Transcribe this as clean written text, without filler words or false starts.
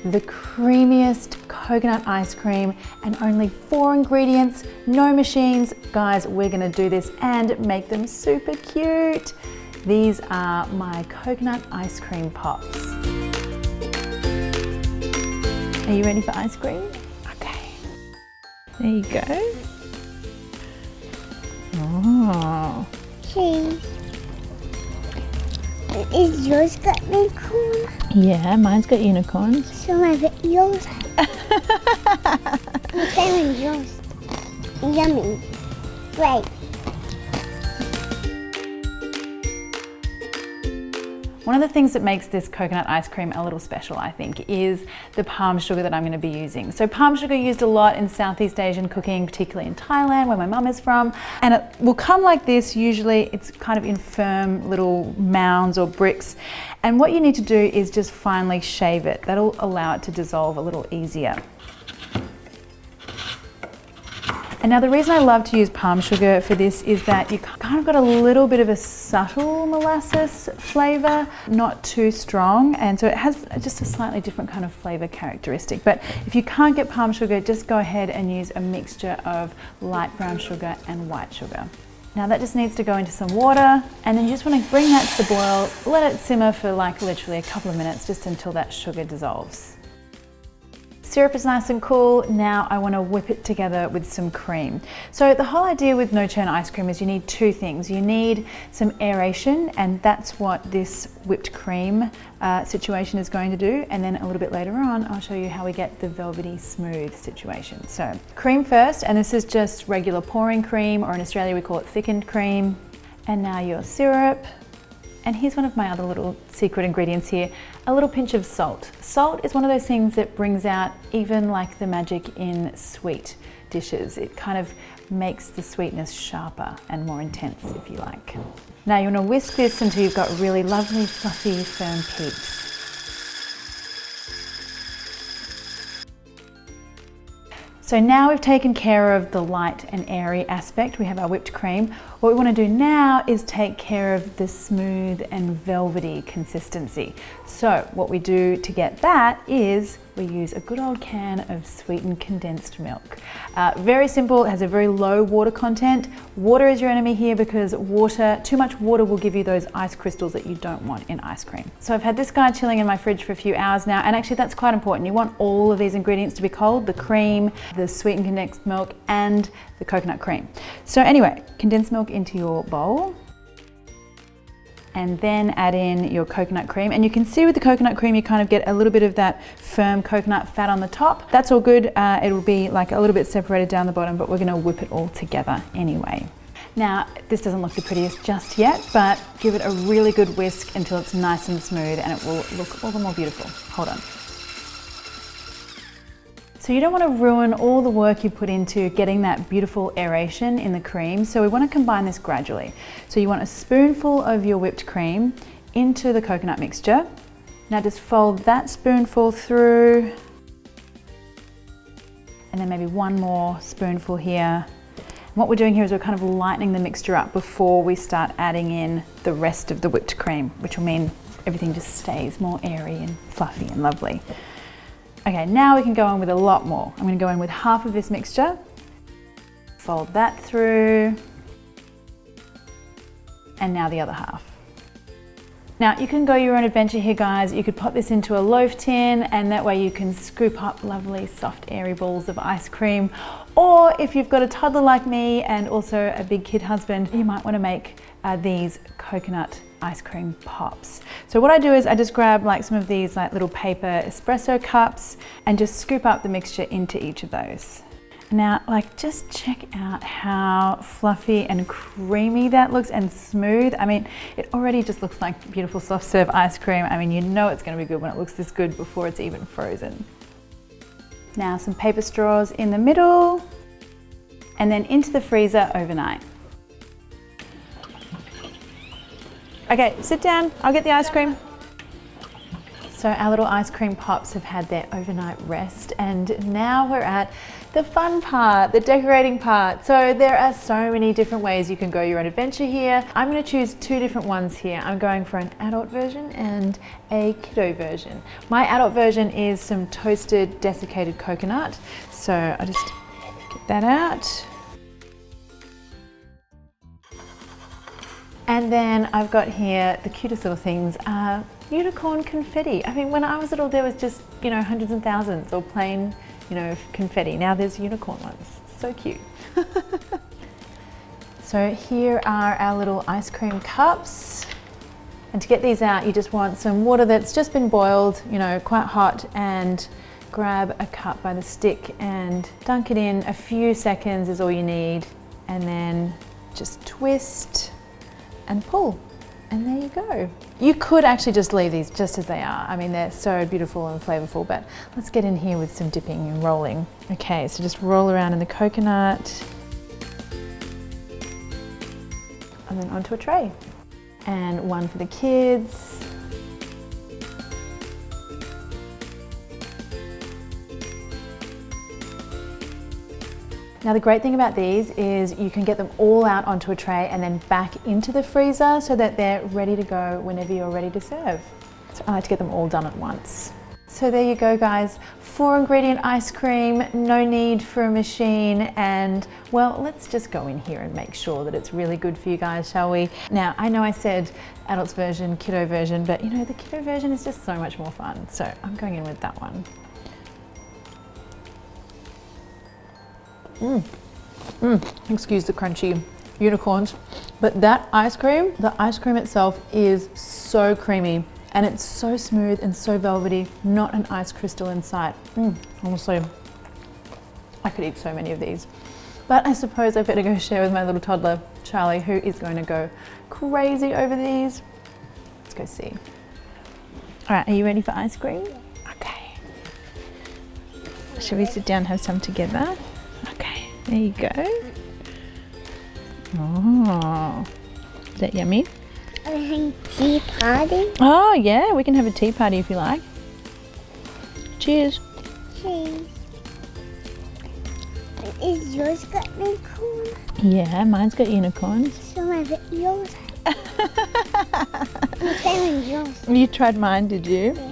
the creamiest coconut ice cream, and only 4 ingredients, no machines. Guys, we're gonna do this and make them super cute. These are my coconut ice cream pops. Are you ready for ice cream? Okay. There you go. Oh. Cheese. Is yours got unicorn? Yeah, mine's got unicorns. So I bet yours. I'm yours. Yummy. Great. One of the things that makes this coconut ice cream a little special, I think, is the palm sugar that I'm going to be using. So palm sugar used a lot in Southeast Asian cooking, particularly in Thailand, where my mum is from. And it will come like this. Usually it's kind of in firm little mounds or bricks. And what you need to do is just finely shave it. That'll allow it to dissolve a little easier. And now the reason I love to use palm sugar for this is that you kind of got a little bit of a subtle molasses flavor, not too strong, and so it has just a slightly different kind of flavor characteristic. But if you can't get palm sugar, just go ahead and use a mixture of light brown sugar and white sugar. Now that just needs to go into some water, and then you just want to bring that to the boil, let it simmer for like literally a couple of minutes, just until that sugar dissolves. Syrup is nice and cool. Now I want to whip it together with some cream. So the whole idea with no-churn ice cream is you need 2 things. You need some aeration, and that's what this whipped cream situation is going to do. And then a little bit later on, I'll show you how we get the velvety smooth situation. So cream first, and this is just regular pouring cream, or in Australia we call it thickened cream. And now your syrup. And here's one of my other little secret ingredients here, a little pinch of salt. Salt is one of those things that brings out even like the magic in sweet dishes. It kind of makes the sweetness sharper and more intense, if you like. Now you want to whisk this until you've got really lovely, fluffy, firm peaks. So now we've taken care of the light and airy aspect. We have our whipped cream. What we want to do now is take care of the smooth and velvety consistency. So what we do to get that is we use a good old can of sweetened condensed milk. Very simple, it has a very low water content. Water is your enemy here because too much water will give you those ice crystals that you don't want in ice cream. So I've had this guy chilling in my fridge for a few hours now, and actually that's quite important. You want all of these ingredients to be cold, the cream, the sweetened condensed milk, and the coconut cream. So anyway, condensed milk into your bowl, and then add in your coconut cream. And you can see with the coconut cream you kind of get a little bit of that firm coconut fat on the top. That's all good. It'll be like a little bit separated down the bottom, but we're gonna whip it all together anyway. Now, this doesn't look the prettiest just yet, but give it a really good whisk until it's nice and smooth, and it will look all the more beautiful. Hold on. So you don't want to ruin all the work you put into getting that beautiful aeration in the cream, so we want to combine this gradually. So you want a spoonful of your whipped cream into the coconut mixture. Now just fold that spoonful through, and then maybe one more spoonful here. And what we're doing here is we're kind of lightening the mixture up before we start adding in the rest of the whipped cream, which will mean everything just stays more airy and fluffy and lovely. Okay, now we can go in with a lot more. I'm going to go in with half of this mixture, fold that through, and now the other half. Now you can go your own adventure here, guys. You could pop this into a loaf tin, and that way you can scoop up lovely soft airy balls of ice cream. Or if you've got a toddler like me and also a big kid husband, you might want to make these coconut ice cream pops. So what I do is I just grab like some of these like little paper espresso cups and just scoop up the mixture into each of those. Now, like, just check out how fluffy and creamy that looks, and smooth. I mean, it already just looks like beautiful soft serve ice cream. I mean, you know it's going to be good when it looks this good before it's even frozen. Now some paper straws in the middle, and then into the freezer overnight. Okay, sit down, I'll get the ice cream. So our little ice cream pops have had their overnight rest, and now we're at the fun part, the decorating part. So there are so many different ways you can go your own adventure here. I'm going to choose two different ones here. I'm going for an adult version and a kiddo version. My adult version is some toasted desiccated coconut. So I'll just get that out. And then I've got here the cutest little things, unicorn confetti. I mean, when I was little, there was just, hundreds and thousands or plain, confetti. Now there's unicorn ones. So cute. So here are our little ice cream cups. And to get these out, you just want some water that's just been boiled, quite hot, and grab a cup by the stick and dunk it in. A few seconds is all you need. And then just twist and pull, and there you go. You could actually just leave these just as they are. I mean, they're so beautiful and flavorful, but let's get in here with some dipping and rolling. Okay, so just roll around in the coconut and then onto a tray. And one for the kids. Now the great thing about these is you can get them all out onto a tray and then back into the freezer so that they're ready to go whenever you're ready to serve. So I like to get them all done at once. So there you go, guys. 4-ingredient ice cream, no need for a machine, and well, let's just go in here and make sure that it's really good for you guys, shall we? Now, I know I said adults version, kiddo version, but the kiddo version is just so much more fun. So I'm going in with that one. Excuse the crunchy unicorns, but that ice cream, the ice cream itself is so creamy and it's so smooth and so velvety, not an ice crystal in sight. Honestly, I could eat so many of these. But I suppose I better go share with my little toddler, Charlie, who is going to go crazy over these. Let's go see. All right, are you ready for ice cream? Okay. Should we sit down and have some together? Okay, there you go. Oh, is that yummy? Are we having tea party? Oh yeah, we can have a tea party if you like. Cheers. Cheers. Is yours got unicorn? Yeah, mine's got unicorns. So I bet yours. I'm saying yours. You tried mine, did you? Yeah.